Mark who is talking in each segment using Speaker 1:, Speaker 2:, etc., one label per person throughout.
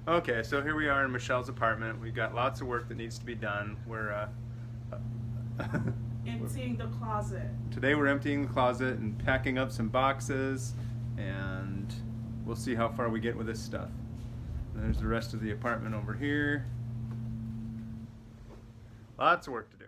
Speaker 1: Okay, so here we are in Michelle's apartment. We've got lots of work that needs to be done. We're
Speaker 2: emptying the closet.
Speaker 1: today we're emptying the closet and packing up some boxes, and we'll see how far we get with this stuff. And there's the rest of the apartment over here. Lots of work to do.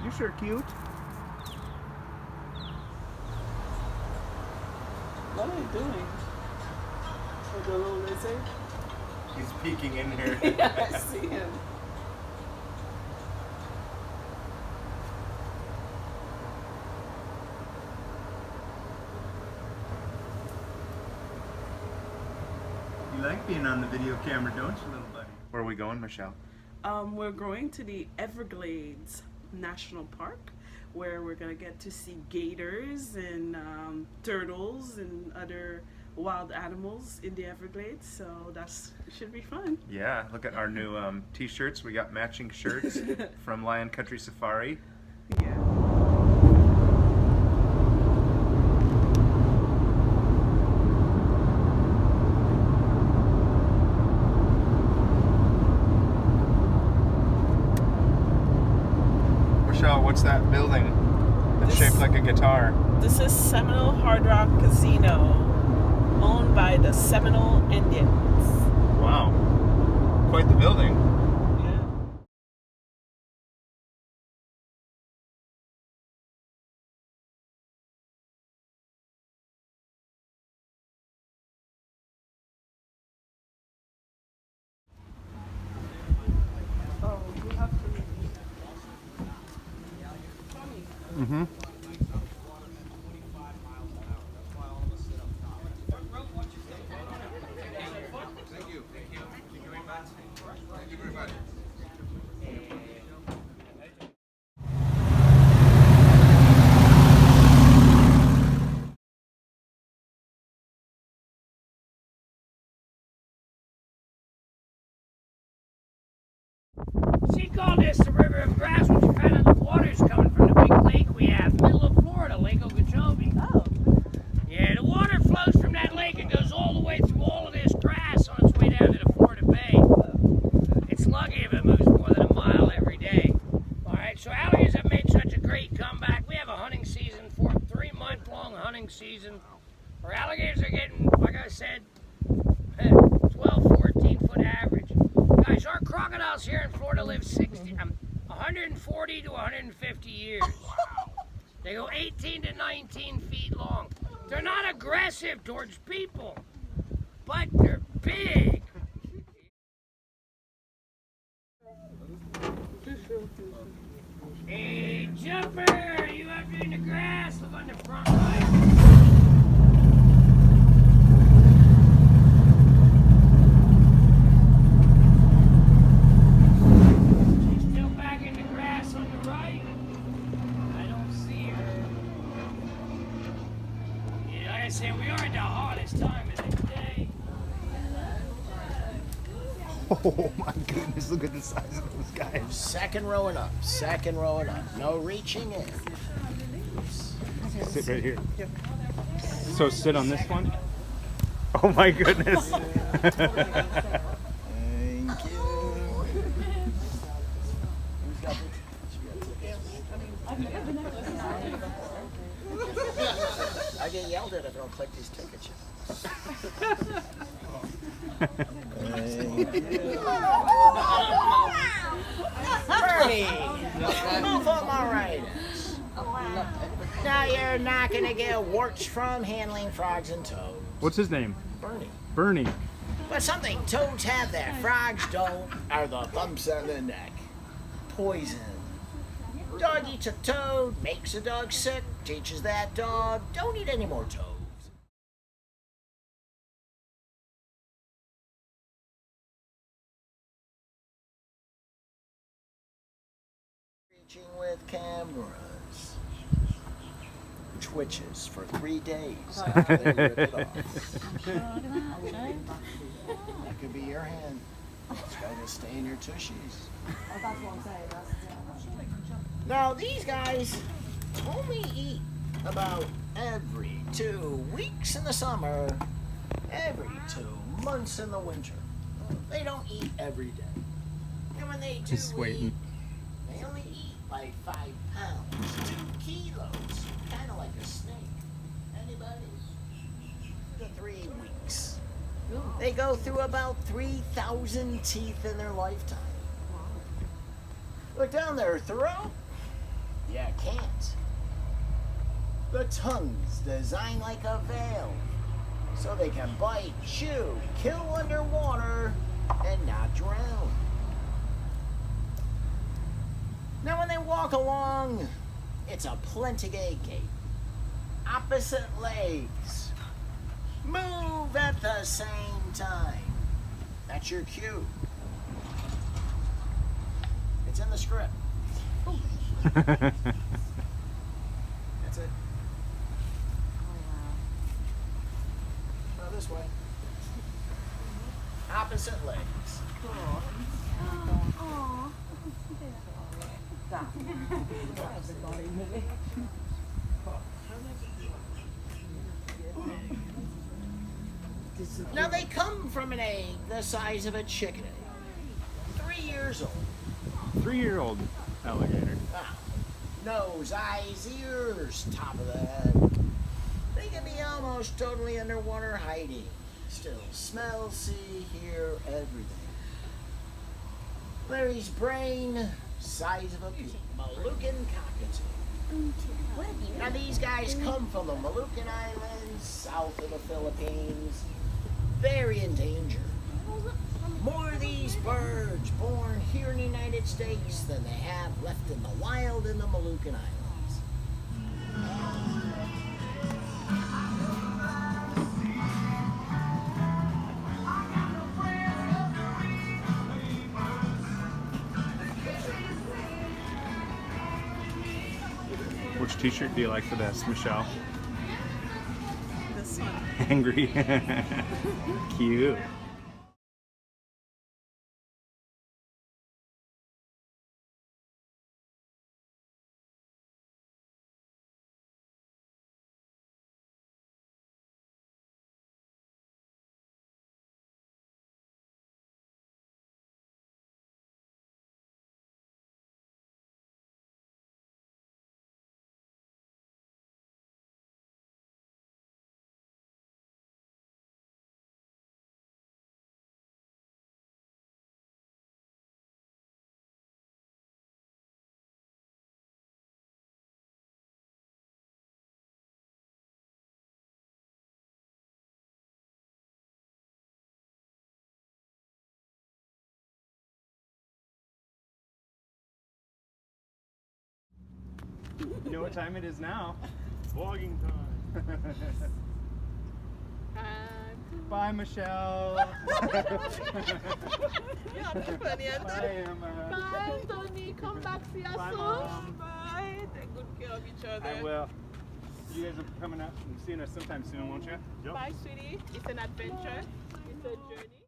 Speaker 1: You're sure cute.
Speaker 2: What are you doing? With the little lizard?
Speaker 1: He's peeking in here.
Speaker 2: Yeah, I see him.
Speaker 1: You like being on the video camera, don't you, little buddy? Where are we going, Michelle?
Speaker 2: We're going to the Everglades National Park, where we're gonna get to see gators and turtles and other wild animals in the Everglades. So should be fun.
Speaker 1: Yeah, look at our new t-shirts. We got matching shirts from Lion Country Safari.
Speaker 2: Yeah.
Speaker 1: What's that building that's shaped like a guitar?
Speaker 2: This is Seminole Hard Rock Casino, owned by the Seminole Indians.
Speaker 1: Wow, quite the building.
Speaker 2: Oh, you have to.
Speaker 1: Mm-hmm.
Speaker 3: She called this the River of Grass when she found out the water's coming from the big lake we have, middle of Florida, Lake Okeechobee.
Speaker 2: Oh.
Speaker 3: Yeah, the water flows from that lake and goes all the way through all of this grass on its way down to the Florida Bay. It's lucky if it moves more than a mile every day. Alright, so alligators have made such a great comeback. We have a hunting season, 3-month-long hunting season, where alligators are getting, like I said, 12, 14 foot average. Guys, our crocodiles here in Florida live 140 to 150 years. They go 18 to 19 feet long. They're not aggressive towards people, but they're big. Hey, Jumper, you out there in the grass? Look on the front right. We are at the hottest time of the day.
Speaker 1: Oh my goodness, look at the size of those guys.
Speaker 4: Second rowing up, second rowing up. No reaching in.
Speaker 1: Sit right here. So sit on this one. Oh my goodness.
Speaker 4: Thank you. I get yelled at if I don't collect these tickets. Bernie! Both of my riders. Now you're not going to get warts from handling frogs and toads.
Speaker 1: What's his name?
Speaker 4: Bernie.
Speaker 1: Bernie.
Speaker 4: But something toads have that frogs don't are the bumps on the neck. Poison. Dog eats a toad, makes a dog sick. teaches that dog don't eat any more toads. Reaching with cameras. Twitches for 3 days after they rip it off. That could be your hand. It's got to stay in your tushies. Now, these guys only eat about every 2 weeks in the summer, every 2 months in the winter. They don't eat every day. And when they do
Speaker 1: Just waiting.
Speaker 4: eat, they only eat like 5 pounds, 2 kilos, kind of like a snake. Anybody? 2 to 3 weeks. They go through about 3,000 teeth in their lifetime. Look down their throat. Yeah, can't. The tongue's designed like a valve, so they can bite, chew, kill underwater, and not drown. Now when they walk along, it's a plenty-gay gait. Opposite legs. Move at the same time. That's your cue. It's in the script. That's it. Now this way. Opposite legs. Now they come from an egg the size of a chicken egg. 3 years old.
Speaker 1: 3-year-old alligator.
Speaker 4: Ah, nose, eyes, ears, top of the head. They can be almost totally underwater hiding. Still smell, see, hear everything. Larry's brain, size of a pea. Moluccan cockatoo. Now these guys come from the Moluccan Islands, south of the Philippines. Very endangered. More of these birds born here in the United States than they have left in the wild in the Moluccan Islands.
Speaker 1: Which t-shirt do you like the best, Michelle?
Speaker 2: This one.
Speaker 1: Angry. Cute. You know what time it is now? Vlogging time. Bye, Michelle.
Speaker 2: Yeah, that's funny.
Speaker 1: Bye, Emma.
Speaker 2: Bye, Tony. Come back, see us
Speaker 1: Bye,
Speaker 2: soon.
Speaker 1: Mom.
Speaker 2: Bye. Take good care of each other.
Speaker 1: I will. You guys are coming out and seeing us sometime soon, won't you?
Speaker 2: Bye, sweetie. It's an adventure. It's a journey.